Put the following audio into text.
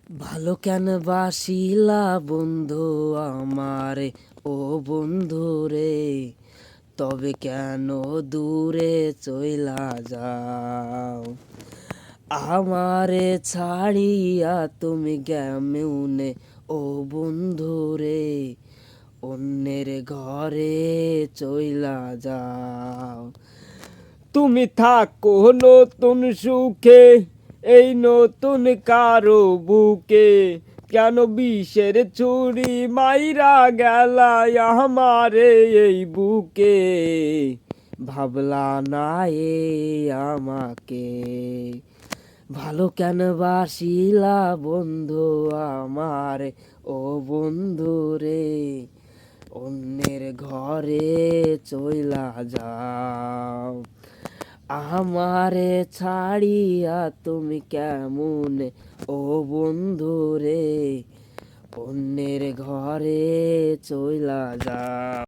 ভালো কেন বাসিলা বন্ধু আমারে, ও বন্ধু রে, তবে কেন দূরে চইলা যাও? আমারে ছাড়িয়া তুমি কেমনে, ও বন্ধু রে, অন্যের ঘরে চইলা যাও। তুমি থাকো নতুন সুখে, এই নতুন কারো বুকে, কেন বিষের ছুরি মাইরা গেলা আমারে এই বুকে? ভাবলা না এ আমাকে, ভালো কেন বাসিলা বন্ধু আমারে, ও বন্ধু রে, অন্যের ঘরে চইলা যাও। আমারে ছাড়িয়া তুমি কেমনে, ও বন্ধু রে, অন্যের ঘরে চইলা যাও।